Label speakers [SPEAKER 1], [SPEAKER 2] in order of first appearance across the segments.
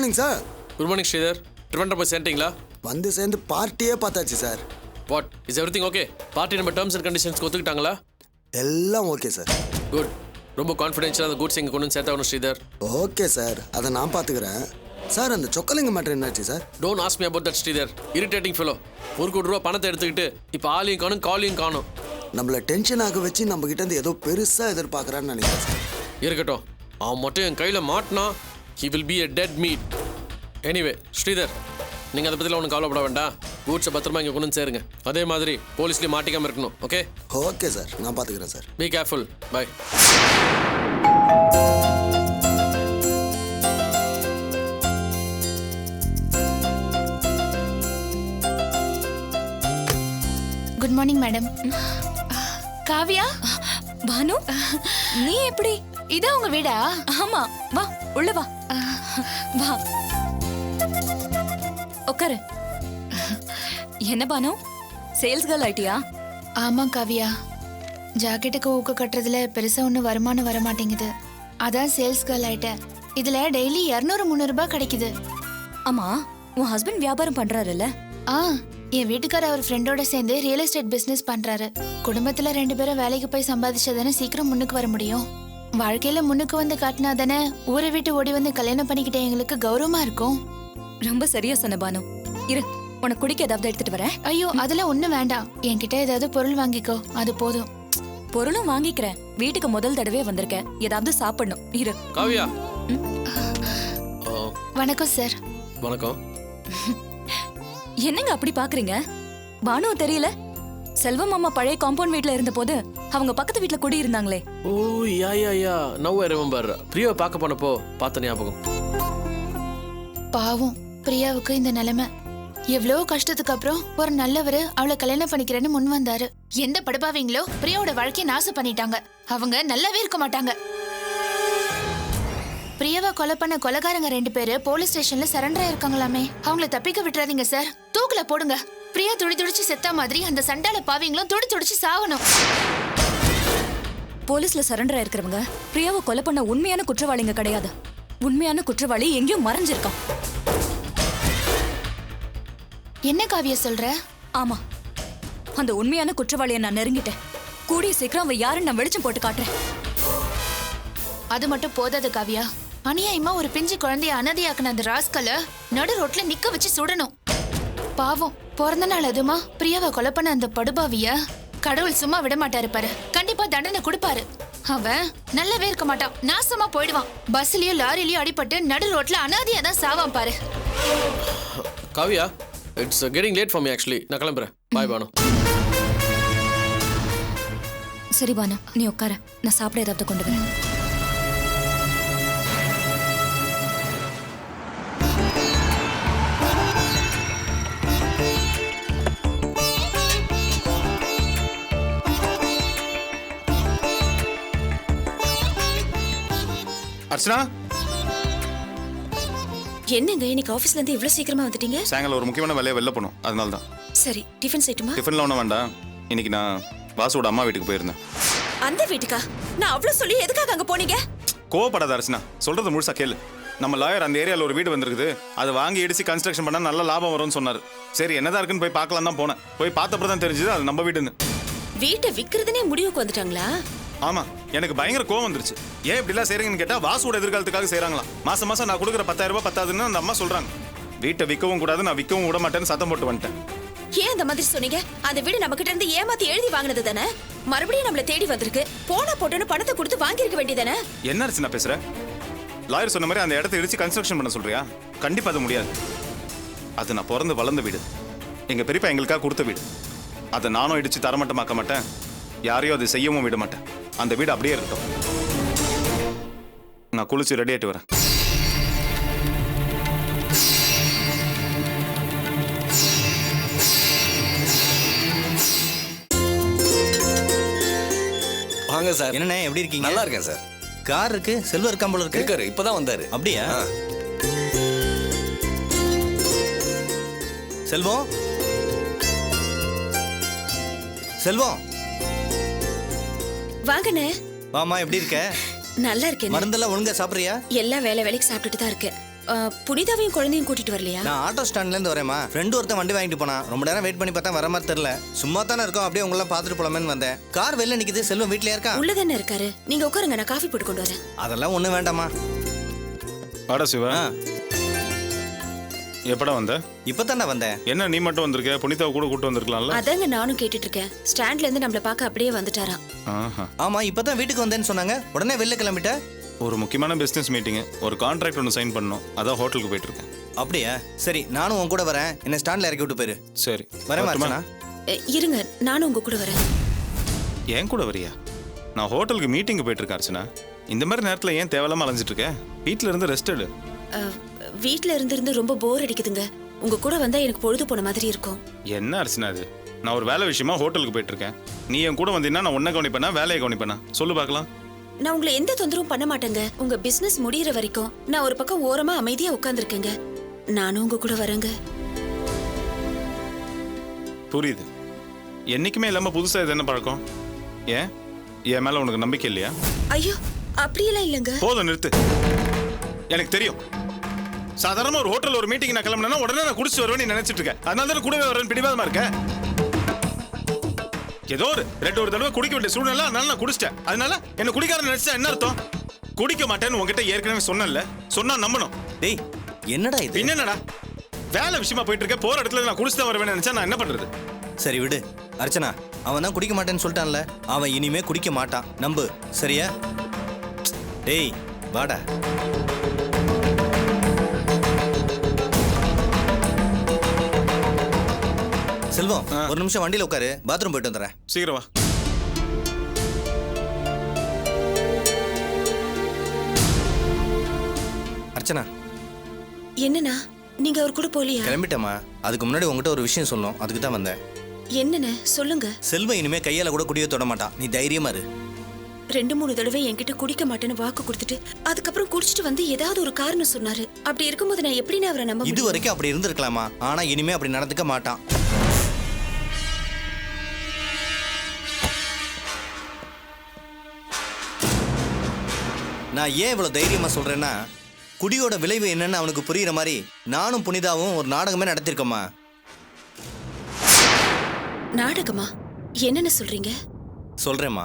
[SPEAKER 1] Morning sir.
[SPEAKER 2] Good morning Sridhar. Trivandrum போய் சேர்ந்தீங்களா?
[SPEAKER 1] வந்து சேர்ந்து பார்ட்டியே பார்த்தாச்சு sir.
[SPEAKER 2] What is everything okay? Party நம்ம டர்ம்ஸ் அண்ட் கண்டிஷன்ஸ்க்கு ஒத்துக்கிட்டாங்களா?
[SPEAKER 1] எல்லாம் ஓகே சார்.
[SPEAKER 2] குட். ரொம்ப கான்ஃபிடென்ஷியலாக அந்த குட்ஸ் இங்கே கொண்டு வந்து சேர்த்தாகணும் ஸ்ரீதர்.
[SPEAKER 1] ஓகே சார், அதை நான் பார்த்துக்கிறேன். சார் அந்த சொக்கலிங்க மேட்டர் என்னாச்சு sir?
[SPEAKER 2] Don't ask me about that Sridhar. Irritating fellow. 1 கோடி ரூபா பணத்தை எடுத்துக்கிட்டு இப்போ ஆளையும் காணும் காலையும் காணும்.
[SPEAKER 1] நம்மளை டென்ஷன் ஆக வச்சு நம்ம கிட்ட இருந்து ஏதோ பெருசாக எதிர்பார்க்குறான்னு நினைக்கிறேன் சார்.
[SPEAKER 2] இருக்கட்டும், அவன் மட்டும் என் கையில் மாட்டினா he will be a dead meat. Anyway Sridhar, நீங்கள் அதை பற்றிலாம் ஒன்றும் கவலைப்பட வேண்டாம். கூட்ஸை பத்திரமா இங்கே கொண்டு வந்து சேருங்க. அதே மாதிரி போலீஸ்லேயும் மாட்டிக்காமல் இருக்கணும். ஓகே?
[SPEAKER 1] ஓகே சார், நான் பார்த்துக்கிறேன் சார்.
[SPEAKER 2] Be careful. Bye.
[SPEAKER 3] Good morning madam. Kavya,
[SPEAKER 4] Bhanu, நீ எப்படி?
[SPEAKER 3] இதான் உங்க வீடா?
[SPEAKER 4] ஆமா, வா உள்ள வா. வா உட்காரு. என்ன பானு, சேல்ஸ் கேர்ள் ஆயிட்டியா?
[SPEAKER 3] ஆமா காவியா, ஜாக்கெட்டுக்கு ஊக்க கட்டுறதுல பெருசா ஒன்றும் வருமானம் வர மாட்டேங்குது. அதான் சேல்ஸ் கேர்ள் ஆயிட்டேன். இதுல டெய்லி 200-300 ரூபாய் கிடைக்குது.
[SPEAKER 4] ஆமா, உன் ஹஸ்பண்ட் வியாபாரம் பண்றாருல்ல?
[SPEAKER 3] என் வீட்டுக்கார அவர் ஃப்ரெண்டோட சேர்ந்து ரியல் எஸ்டேட் பிசினஸ் பண்றாரு. குடும்பத்துல 2 பேரும் வேலைக்கு போய் சம்பாதிச்சதானே சீக்கிரம் முன்னுக்கு வர முடியும். வாழ்க்கையில முன்னுக்கு வந்து காட்டினா தானே ஊரை விட்டு ஓடி வந்து கல்யாணம் பண்ணிக்கிட்ட எங்களுக்கு கௌரவமா இருக்கும்.
[SPEAKER 4] ரொம்ப சரியா சொன்ன பானு. இரு, உனக்கு குடிக்க ஏதாவது எடுத்துட்டு வரேன்.
[SPEAKER 3] ஐயோ, அதெல்லாம் ஒண்ணும் வேண்டாம். என்கிட்ட ஏதாவது பொருள் வாங்கிக்கோ, அது போதும்.
[SPEAKER 4] பொருளும் வாங்கிக்கிறேன். வீட்டுக்கு முதல் தடவை வந்திருக்கேன், ஏதாவது சாப்பிடணும். இரு.
[SPEAKER 2] காவியா.
[SPEAKER 3] வணக்கம் சார்.
[SPEAKER 2] வணக்கம்.
[SPEAKER 4] என்னங்க அப்படி பாக்குறீங்க? பானு தெரியல? செல்வம் மாமா பழைய காம்பவுண்ட் வீட்ல இருந்த போது அவங்க பக்கத்து வீட்ல குடி இருந்தாங்களே.
[SPEAKER 2] ஓ யா யா யா, நவ் ஐ ரிமெம்பர். பிரியாவை பார்க்க போனப்போ பார்த்த ஞாபகம்.
[SPEAKER 3] பாவம் பிரியாவுக்கு இந்த நிலைமை. எவ்வளவு கஷ்டத்துக்கு அப்புறம் ஒரு நல்லவரு அவளை கல்யாணம் பண்ணிக்கிறேன்னு முன் வந்தாரு. எந்த படுபாவீங்களோ பிரியாவோட வாழ்க்கையை நாசம் பண்ணிட்டாங்க. அவங்க நல்லாவே இருக்க மாட்டாங்க. பிரியாவை கொலை பண்ண கொலைகாரங்க 2 பேரு போலீஸ் ஸ்டேஷன்ல சரண்டர் ஆயிருக்காங்களாமே. அவங்கள தப்பிக்க விட்டுறாதீங்க சார். தூக்குல போடுங்க. பிரியா துடிச்சு செத்த மாதிரி அந்த சண்டால பாவீங்களும் துடிச்சு சாவணும்.
[SPEAKER 4] போலீஸ்ல சரண்டர் ஆயிருக்கிறவங்க பிரியாவை கொலை பண்ண உண்மையான குற்றவாளிங்க கிடையாது. உண்மையான குற்றவாளி எங்கேயும் மறைஞ்சிருக்கான்.
[SPEAKER 3] என்ன காவியா சொல்ற?
[SPEAKER 4] ஆமா, அந்த உண்மையான குற்றவாளியை நான் நெருங்கிட்டேன். கூடிய சீக்கிரம் அவ யாருன்னு நான் வெளிச்சம் போட்டு காட்டுறேன்.
[SPEAKER 3] அது மட்டும் போதாது காவியா, அநியாயமா ஒரு பிஞ்சு குழந்தைய அனாதையாக்குன அந்த ராஸ்கல நடு ரோட்ல நிக்க வச்சு சுடணும். பாவம், பிறந்த நாள் அதுமா பிரியாவை கொலை பண்ண அந்த படுபாவிய கடவுள் சும்மா விட மாட்டாரு பாரு. கண்டிப்பா தண்டனை கொடுப்பாரு. அவன் நல்லாவே இருக்க மாட்டான், நாசமா போயிடுவான். பஸ்லயோ லாரிலயோ அடிபட்டு நடு ரோட்ல அனாதையா தான் சாவான் பாரு.
[SPEAKER 2] Kavya, it's getting late for me actually. நான் கிளம்புறேன். பாய் பானு.
[SPEAKER 4] சரி பானு, நீ உட்கார. நான் சாப்பிட ஏதாவது கொண்டு வரேன்.
[SPEAKER 5] அர்ச்சனா,
[SPEAKER 6] என்னங்க இன்னைக்கு ஆபீஸ்ல இருந்து இவ்வளவு சீக்கிரமா வந்துட்டீங்க?
[SPEAKER 5] சாயங்காலம் ஒரு முக்கியமான வேலையை வெளில போகணும், அதனால தான்.
[SPEAKER 6] சரி, டிஃபன் செய்யட்டுமா?
[SPEAKER 5] டிஃபன்ல ஒன்றும் வேண்டாம். இன்னைக்கு நான் வாசுவோட அம்மா வீட்டுக்கு போயிருந்தேன்.
[SPEAKER 6] அந்த வீட்டுக்கா? நான் அவ்வளவு சொல்லி எதுக்காக அங்க போனீங்க?
[SPEAKER 5] கோவப்படாத அர்ச்சனா, சொல்றது முழுசா கேளு. நம்ம லாயர் அந்த ஏரியாவில் ஒரு வீடு வந்திருக்குது, அதை வாங்கி இடிச்சு கன்ஸ்ட்ரக்ஷன் பண்ணா நல்ல லாபம் வரும்னு சொன்னாரு. சரி, என்னதான் இருக்குன்னு போய் பார்க்கலாம் தான் போனேன். போய் பார்த்தப்பறம் தான் தெரிஞ்சது அது நம்ம வீடுன்னு.
[SPEAKER 6] வீட்டை விக்கிறதுனே முடிவுக்கு வந்துட்டாங்களா?
[SPEAKER 5] ஆமா, எனக்கு பயங்கர கோவம் வந்துருச்சு. ஏன் இப்படிலாம் செய்றீங்கன்னு கேட்டா வாசுவோட எதிர்காலத்துக்காக செய்றாங்களா. மாசம் மாசம் நான் கொடுக்குற 10,000 ரூபாய் பத்தாதுன்னு அந்த அம்மா சொல்றாங்க. வீட்டை விற்கவும் கூடாது, நான் விற்கவும் விட மாட்டேன்னு சத்தம் போட்டு வந்துட்டேன்.
[SPEAKER 6] ஏன் அந்த மாதிரி சொன்னீங்க? அந்த வீடு நம்ம கிட்ட இருந்து ஏமாத்தி எழுதி வாங்கினது தானே. மறுபடியும் நம்மள தேடி வந்திருக்கு. போன போட்டுன்னு பணத்தை கொடுத்து வாங்கியிருக்க வேண்டியதானே.
[SPEAKER 5] என்ன அர்ச்சனா பேசுற? லாயர் சொன்ன மாதிரி அந்த இடத்தை இடிச்சு கன்ஸ்ட்ரக்ஷன் பண்ண சொல்றியா? கண்டிப்பா அது முடியாது. அது நான் பிறந்து வளர்ந்த வீடு, எங்க பெரியப்பா எங்களுக்காக கொடுத்த வீடு. அதை நானும் இடிச்சு தரமட்டமாக்க மாட்டேன், யாரையும் அதை செய்யவும் விட மாட்டேன். அந்த வீடு அப்படியே இருக்கட்டும். நான் குளிச்சு ரெடி ஆயிட்டு வரேன்.
[SPEAKER 7] வாங்க சார்.
[SPEAKER 8] என்னண்ணே, எப்படி இருக்கீங்க?
[SPEAKER 7] நல்லா இருக்கேன் சார்.
[SPEAKER 8] கார் இருக்கு, செல்வர் இருக்கான் போல இருக்கு.
[SPEAKER 7] இருக்காரு, இப்பதான் வந்தாரு.
[SPEAKER 8] அப்படியா? செல்வம், செல்வம்
[SPEAKER 6] வாங்கண்ணே.
[SPEAKER 8] வாமா, எப்படி இருக்க?
[SPEAKER 6] நல்லா இருக்கேன்.
[SPEAKER 8] மருந்தெல்லாம் ஒழுங்கா சாப்பிடுறியா?
[SPEAKER 6] எல்லா வேலைக்கு சாப்பிட்டுட்டு தான் இருக்கேன். புனிதாவையும் குழந்தையும் கூட்டிட்டு வரலையா?
[SPEAKER 8] நான் ஆட்டோ ஸ்டாண்ட்ல இருந்து வரேம்மா. ஃப்ரெண்டு ஒருத்தன் வண்டி வாங்கிட்டு போனா. ரொம்ப நேரம் வெயிட் பண்ணி பார்த்தா வர மாதிரி தெரியல. சும்மா தானே இருக்கோம், அப்படியே உங்களெல்லாம் பார்த்துட்டு போலாமேன்னு வந்தேன். கார் வெளில நிக்குது. செல்வம் வீட்லயே இருக்கா?
[SPEAKER 6] உள்ளதானே இருக்காரு. நீங்க உட்காருங்க, நான் காஃபி போட்டு கொண்டு வரேன்.
[SPEAKER 8] அதெல்லாம் ஒண்ணும் வேண்டாமா.
[SPEAKER 5] வாடா சிவா. எப்படா வந்த?
[SPEAKER 8] இப்பதான்டா வந்தேன்.
[SPEAKER 5] என்ன நீ மட்டும் வந்திருக்க? புனிதாவை கூட கூட்டு வந்திருக்கலாம்ல?
[SPEAKER 6] அதாங்க நானும் கேட்டுட்டு இருக்கேன். ஸ்டாண்ட்ல இருந்து நம்மள பார்க்க அப்படியே வந்துட்டாராம்.
[SPEAKER 5] ஆஹா.
[SPEAKER 8] ஆமா, இப்பதான் வீட்டுக்கு வந்தேன்னு சொன்னாங்க. உடனே வெளில கிளம்பிட்ட?
[SPEAKER 5] ஒரு முக்கியமான பிசினஸ் மீட்டிங், ஒரு கான்ட்ராக்ட் ஒன்று சைன் பண்ணணும். அதான் ஹோட்டலுக்கு போயிட்டு இருக்கேன்.
[SPEAKER 8] அப்படியா? சரி, நானும் உன் கூட வரேன். என்ன ஸ்டாண்ட்ல இறக்கி விட்டு போயிரு.
[SPEAKER 5] சரி
[SPEAKER 8] வரேன்
[SPEAKER 5] வரட்டுமா?
[SPEAKER 8] அர்ச்சனா.
[SPEAKER 6] இருங்க, நானும் உங்க கூட வரேன்.
[SPEAKER 5] ஏன் கூட வரியா? நான் ஹோட்டலுக்கு மீட்டிங்கு போயிட்டு இருக்கேன் அர்ச்சனா. இந்த மாதிரி நேரத்தில் ஏன் தேவையில்லாம அலைஞ்சிட்டு இருக்க? வீட்டில் இருந்து ரெஸ்ட் எடு.
[SPEAKER 6] வீட்ல இருந்து ரொம்ப போர் அடிக்குதுங்க. உங்க கூட வந்தா எனக்கு பொழுது போன மாதிரி இருக்கும்.
[SPEAKER 5] என்ன அர்ச்சனா இது? நான் ஒரு வேலை விஷயமா ஹோட்டலுக்கு போயிட்டு இருக்கேன். நீ என் கூட வந்தீங்கன்னா நான் உன்னை கவனிப்பேனா வேலையை கவனிப்பேனா? சொல்லு பார்க்கலாம்.
[SPEAKER 6] நான் உங்களை எந்த தொந்தரவும் பண்ண மாட்டேங்க. உங்க பிசினஸ் முடியற வரைக்கும் நான் ஒரு பக்கம் ஓரமா அமைதியா உட்கார்ந்துருக்கேங்க. நானும் உங்க கூட வரேங்க.
[SPEAKER 5] புரியுது. என்னைக்குமே இல்லாம புதுசா இது என்ன பழக்கம்? ஏன் என் மேல உனக்கு நம்பிக்கை இல்லையா?
[SPEAKER 6] ஐயோ, அப்படியெல்லாம் இல்லைங்க.
[SPEAKER 5] போதும், நிறுத்து. எனக்கு தெரியும். சாதாரண ஒரு ஹோட்டல் ஒரு மீட்டிங் நான் கிளம்பினா உடனே நான் குடிச்சு வருவேன் நினைச்சிட்டு இருக்கேன். அதனால தான் கூடவே வரேன் பிடிவாதமா இருக்க. ஏதோ ஒரு தடவை குடிக்க வேண்டிய சூழ்நிலை, அதனால நான் குடிச்சிட்டேன். அதனால என்ன குடிக்கார நினைச்சா என்ன அர்த்தம்? குடிக்க மாட்டேன்னு உங்ககிட்ட ஏற்கனவே சொன்னேன்ல. சொன்னா நம்பணும்.
[SPEAKER 8] டேய், என்னடா இது?
[SPEAKER 5] என்னடா வேலை விஷயமா போயிட்டு இருக்க, போற இடத்துல நான் குடிச்சு தான் வருவேன் நினைச்சா நான் என்ன பண்றது?
[SPEAKER 8] சரி விடு அர்ச்சனா. அவன் தான் குடிக்க மாட்டேன்னு சொல்லிட்டான்ல. அவன் இனிமே குடிக்க மாட்டான், நம்பு. சரியா? டேய் வாடா. செல்வம், ஒரு நிமிஷம் வண்டியில உட்காரு. பாத்ரூம் போயிட்டு வந்துடுறேன்.
[SPEAKER 5] சீக்கிரம் வா.
[SPEAKER 8] அர்ச்சனா.
[SPEAKER 6] என்னண்ணா, நீங்க அவர் கூட போலியா?
[SPEAKER 8] கிளம்பிட்டேம்மா. அதுக்கு முன்னாடி உங்ககிட்ட ஒரு விஷயம் சொல்லணும், அதுக்கு தான் வந்தேன்.
[SPEAKER 6] என்னண்ணே சொல்லுங்க.
[SPEAKER 8] செல்வம் இனிமே கையால கூட குடிய தொட மாட்டான். நீ தைரியமா இரு.
[SPEAKER 6] 2-3 தடவை என்கிட்ட குடிக்க மாட்டேன்னு வாக்கு கொடுத்துட்டு அதுக்கப்புறம் குடிச்சிட்டு வந்து ஏதாவது ஒரு காரணம் சொன்னாரு. அப்படி இருக்கும்போது நான் எப்படி அவரை நம்ப
[SPEAKER 8] இது
[SPEAKER 6] முடியும்?
[SPEAKER 8] வரைக்கும் அப்படி இருந்திருக்கலாமா? ஆனா இனிமே அப்படி நடந்துக்க மாட்டான். நான் ஏன் இவ்வளவு தைரியமா சொல்றேன்னா, குடியோட விளைவு என்னன்னு அவனுக்கு புரியுற மாதிரி நானும் புனிதாவும் ஒரு நாடகமே நடத்திருக்கோமா.
[SPEAKER 6] நாடகமா? என்னன்னு சொல்றீங்க?
[SPEAKER 8] சொல்றேம்மா.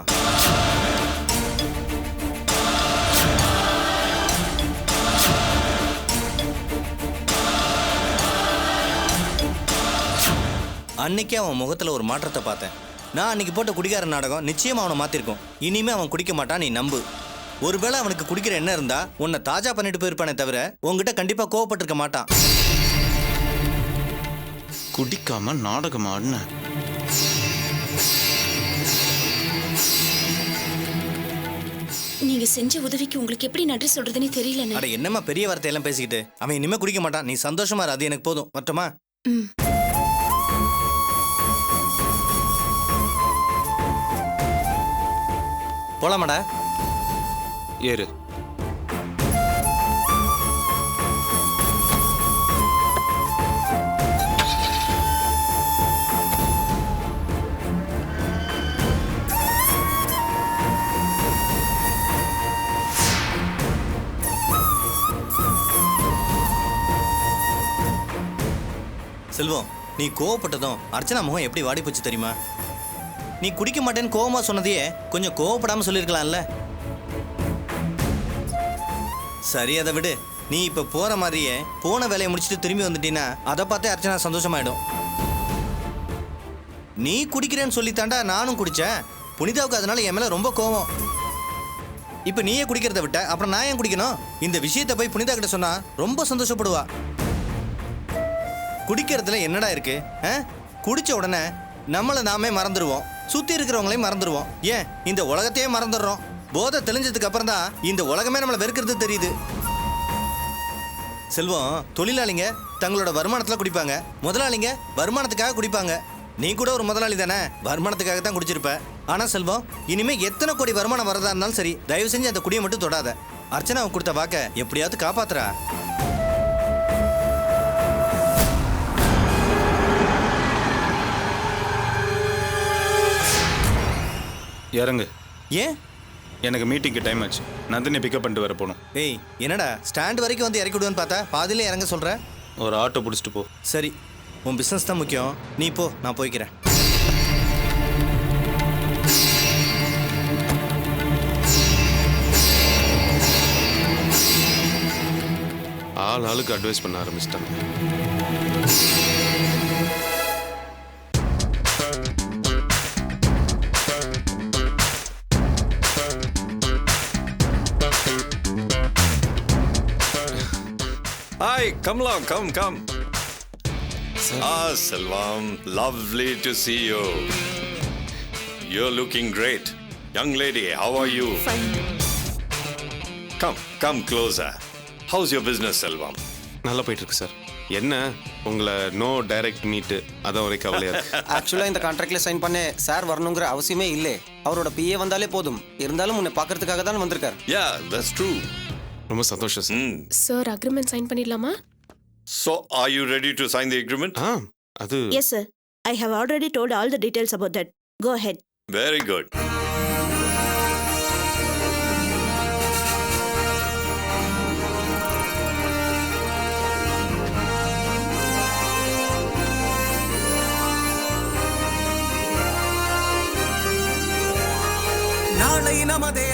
[SPEAKER 8] அன்னைக்கே அவன் முகத்துல ஒரு மாற்றத்தை பார்த்தேன். நான் அன்னைக்கு போட்ட குடிகார நாடகம் நிச்சயமா அவனை மாத்திருக்கும். இனிமே அவன் குடிக்க மாட்டான், நீ நம்பு. ஒருவேளை அவனுக்கு குடிக்கிற எண்ணம் இருந்தா உன்னை தாஜா பண்ணிட்டு போயிருப்பானே தவிர உங்ககிட்ட கண்டிப்பா கோவப்பட்டிருக்க மாட்டான்.
[SPEAKER 5] குடிக்காம நாடகம் ஆடுன.
[SPEAKER 6] நீங்க செஞ்ச உதவிக்கு உங்களுக்கு எப்படி நன்றி சொல்றதுன்னு தெரியல.
[SPEAKER 8] அட என்னம்மா பெரிய வார்த்தையெல்லாம் பேசிக்கிட்டு. அவன் இனிமே குடிக்க மாட்டான், நீ சந்தோஷமா இரு. அது எனக்கு போதும். மட்டுமா? போலாமாடா?
[SPEAKER 5] ஏறு.
[SPEAKER 8] செல்வம், நீ கோவப்பட்டதும் அர்ச்சனா முகம் எப்படி வாடி போச்சு தெரியுமா? நீ குடிக்க மாட்டேன்னு கோவமா சொன்னதையே கொஞ்சம் கோவப்படாம சொல்லிருக்கலாம்ல. சரி, அதை விடு. நீ இப்ப போற மாதிரியே போன வேலையை முடிச்சுட்டு திரும்பி வந்துட்டீன்னா அதை பார்த்தே அர்ச்சனா சந்தோஷமாயிடும். நீ குடிக்கிறேன்னு சொல்லித்தாண்டா நானும் குடிச்சேன். புனிதாவுக்கு அதனால என் மேல ரொம்ப கோவம். இப்ப நீயே குடிக்கிறத விட்ட அப்புறம் நான் ஏன் குடிக்கணும்? இந்த விஷயத்தை போய் புனிதா கிட்ட சொன்னா ரொம்ப சந்தோஷப்படுவா. குடிக்கிறதுல என்னடா இருக்கு? குடிச்ச உடனே நம்மளை நாமே மறந்துடுவோம், சுத்தி இருக்கிறவங்களையும் மறந்துடுவோம். ஏன் இந்த உலகத்தையே மறந்துடுறோம். போதை தெளிஞ்சதுக்கு அப்புறம் தான் இந்த உலகமே நம்மளை வெறுக்கிறது தெரியுது. செல்வம், தொழிலாளிங்க தங்களோட வருமானத்துல குடிப்பாங்க, முதலாளிங்க வருமானத்துக்காக குடிப்பாங்க. நீ கூட ஒரு முதலாளி தானே, வருமானத்துக்காக தான் குடிச்சிருப்ப. ஆனா செல்வம், இனிமே எத்தனை கோடி வருமானம் வரதா இருந்தாலும் சரி, தயவு செஞ்சு அந்த குடியை மட்டும் தொடாத. அர்ச்சனா கொடுத்த வாக்க எப்படியாவது காப்பாத்துறா.
[SPEAKER 5] இறங்கு.
[SPEAKER 8] ஏன்
[SPEAKER 5] எனக்கு மீட்டிங்க்கு டைம் ஆச்சு. நந்தினி பிக்கப் பண்ணிட்டு வர போகணும்.
[SPEAKER 8] ஏய் என்னடா ஸ்டாண்ட் வரைக்கும் வந்து இறக்கி விடுவேன்னு பார்த்தா பாதியிலே இறங்க சொல்ற.
[SPEAKER 5] ஒரு ஆட்டோ பிடிச்சிட்டு போ.
[SPEAKER 8] சரி, உன் பிஸ்னஸ் தான் முக்கியம். நீ போ, நான் போய்க்கிறேன்.
[SPEAKER 7] ஆளுக்கு அட்வைஸ் பண்ண ஆரம்பிச்சிட்டாங்க.
[SPEAKER 9] Hi, come along, come. Selvam, lovely to see you. You're looking great. Young lady, how are you?
[SPEAKER 6] Fine.
[SPEAKER 9] Come closer. How's your business, Selvam?
[SPEAKER 7] நல்லா போயிட்டு இருக்கு சார். என்ன உங்களை நோ டைரக்ட் மீட்டு அதான் ஒரே கவலையா இருக்கு.
[SPEAKER 10] ஆக்சுவலாக இந்த கான்ட்ராக்ட்ல சைன் பண்ண சார் வரணுங்கிற அவசியமே இல்லை. அவரோட பிஏ வந்தாலே போதும். இருந்தாலும் உன்னை பார்க்கறதுக்காக தான் வந்திருக்கார்.
[SPEAKER 9] Yeah, that's true.
[SPEAKER 7] ரொம்ப சந்தோஷம் சார்.
[SPEAKER 11] சார் அக்ரிமெண்ட் சைன் பண்ணிடலாமா?
[SPEAKER 9] So, are you ready to sign the agreement?
[SPEAKER 7] அது
[SPEAKER 6] Yes, sir. I have already told all the details about that. Go ahead.
[SPEAKER 9] Very good.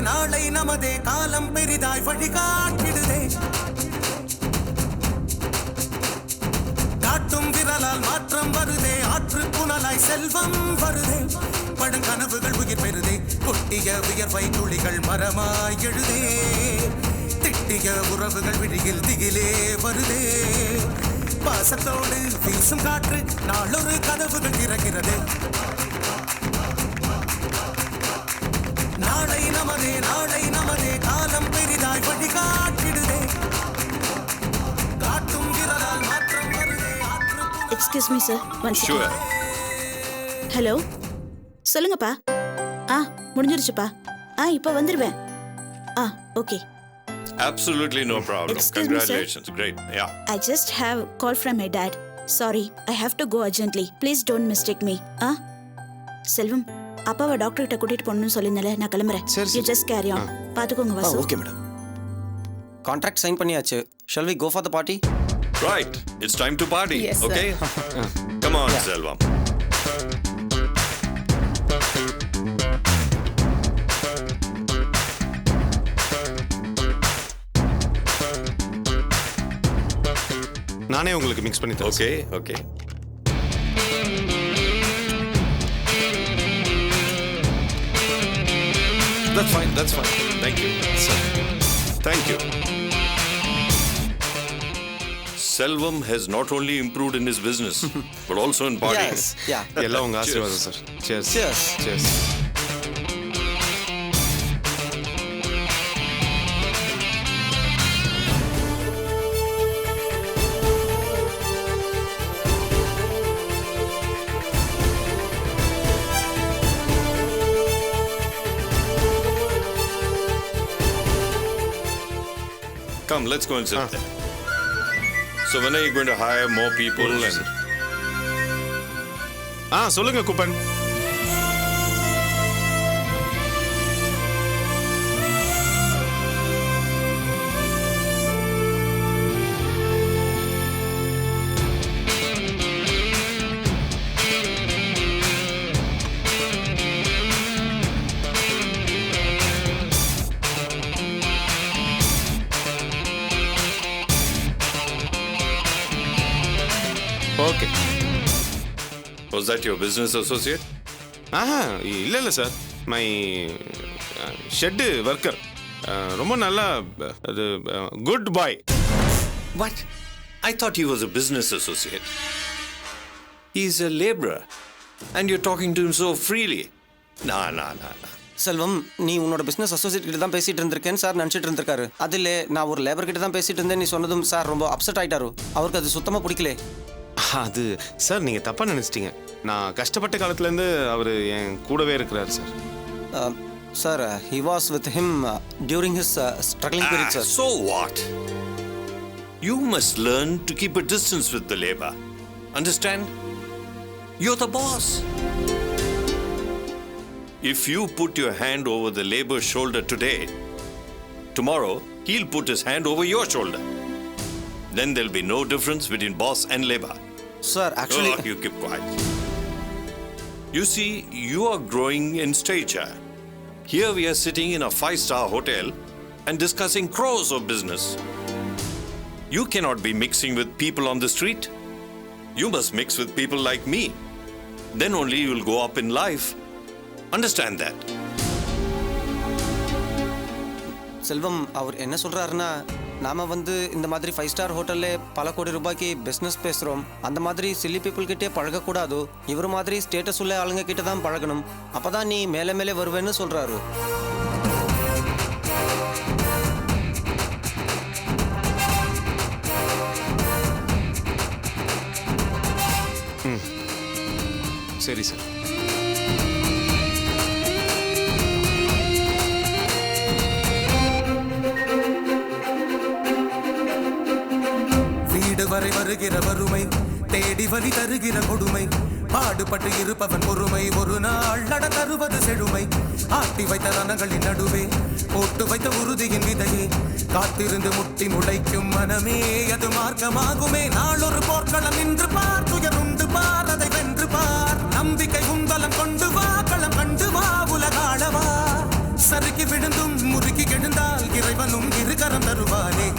[SPEAKER 12] நாளை நமதே காலம் பெரிதாய் வழிகாட்டிடுதே. காட்டும் விரலால் மாற்றம் வருதே, ஆற்று புனலாய் செல்வம் வருதே. பழங்கனவுகள் உயிர் பெறுதே, கொட்டிய வியர்வை துளிகள் மரமாய் எழுதே. திட்டிய உறவுகள் விழியில் திகிலே வருதே. பாசத்தோடு வீசும் காற்று நாளொரு கதவுகள் திறக்கிறது. நாளை நமதே காலம் பெரிதாய் வழிகாட்டிடுதே. காட்டும் விரலால் மாற்றம் வருதே.
[SPEAKER 6] Excuse me, sir. One second.
[SPEAKER 9] Sure.
[SPEAKER 6] Hello, சொல்லுங்கப்பா. முடிஞ்சிருச்சுப்பா. இப்போ வந்துடுவேன். Okay.
[SPEAKER 9] Absolutely no problem.
[SPEAKER 6] Excuse me, sir.
[SPEAKER 9] Congratulations. Great. Yeah.
[SPEAKER 6] I just have call from my dad. Sorry, I have to go urgently. Please don't mistake me. செல்வம், அப்பாவை doctor கிட்ட கூட்டிட்டு போகணும்னு சொல்லியிருந்தல, நான் கிளம்புறேன். You just carry on. பாத்துக்கோங்க Vasu.
[SPEAKER 1] Okay madam.
[SPEAKER 10] Contract sign பண்ணியாச்சு. Shall we go for the party?
[SPEAKER 9] Right. It's time to party.
[SPEAKER 11] Yes, sir.
[SPEAKER 9] Okay? Come on, Selvam.
[SPEAKER 7] நானே உங்களுக்கு மிக்ஸ் பண்ணி தரேன்.
[SPEAKER 9] Okay. That's fine. Thank you. Thank you. Selvam has not only improved in his business, but also in partying.
[SPEAKER 10] Yes, yeah.
[SPEAKER 7] எல்லாம் உங்க ஆசீர்வாதம் sir. Cheers.
[SPEAKER 10] Cheers.
[SPEAKER 9] Come, let's go and sit there. So when are you going to hire more people?
[SPEAKER 7] சொல்லுங்க Kuppan. Okay.
[SPEAKER 9] Was that your business associate?
[SPEAKER 7] இல்லை sir. My shed worker. ரொம்ப நல்லா அது good bye.
[SPEAKER 9] What? I thought he was a business associate. He's a laborer. And you're talking to him so freely. Nah.
[SPEAKER 10] செல்வம், நீ உன்னோட business associate கிட்ட தான் பேசிட்டு இருந்திருக்கேன்னு sir நினச்சிட்டு இருந்திருக்காரு. அதில் நான் ஒரு லேபர் கிட்ட தான் பேசிட்டு இருந்தேன் நீ சொன்னதும் சார் ரொம்ப அப்செட் ஆயிட்டாரு. அவருக்கு அது சுத்தமாக பிடிக்கல.
[SPEAKER 7] அது சார் நீங்கள் தப்பாக நினச்சிட்டீங்க. நான் கஷ்டப்பட்ட காலத்துலேருந்து அவர் என் கூடவே இருக்கிறார் sir.
[SPEAKER 10] Sir, he was with him during his struggling period, sir.
[SPEAKER 9] So what? You must learn to keep a distance with the labor. Understand? You're the boss. If you put your hand over the labor's shoulder today, tomorrow he'll put his hand over your shoulder. Then there'll be no difference between boss and labor.
[SPEAKER 10] Sir, actually...
[SPEAKER 9] Oh, you keep quiet. You see, you are growing in stature. Here we are sitting in a 5-star hotel and discussing crores of business. You cannot be mixing with people on the street. You must mix with people like me. Then only you will go up in life. Understand that.
[SPEAKER 10] செல்வம் அவர் என்ன சொல்றாருன்னா நாம வந்து இந்த மாதிரி 5-ஸ்டார் ஹோட்டல்ல பல கோடி ரூபாய்க்கு பிஸ்னஸ் பேசுறோம். அந்த மாதிரி சில்லி பீப்புள் கிட்டே பழகக்கூடாது. இவர் மாதிரி ஸ்டேட்டஸ் உள்ள ஆளுங்க கிட்ட தான் பழகணும். அப்பதான் நீ மேலே மேலே வருவேன்னு சொல்றாரு.
[SPEAKER 7] சரி சார்.
[SPEAKER 12] வீடு வரை வருகிற வறுமை, தேடி வழி தருகிற கொடுமை, பாடுபட்டு இருப்பவன் பொறுமை, ஒரு நாள் நட தருவது செழுமை. ஆட்டி வைத்த ரணங்களின் நடுவே போட்டு வைத்த உறுதியின் விதையே, காத்திருந்து முட்டி முளைக்கும் மனமே அது மார்க்கமாகுமே. நாளொரு போர்க்களம் நின்று பார், துயருண்டு பார், அதை வென்று பார். நம்பிக்கை உந்தலம் கொண்டு வா, களம் கண்டு வா, உலகாளவா. சறுக்கி விழுந்தும் முறுக்கி எழுந்தால் இறைவனும் இருகரம் தருவானே.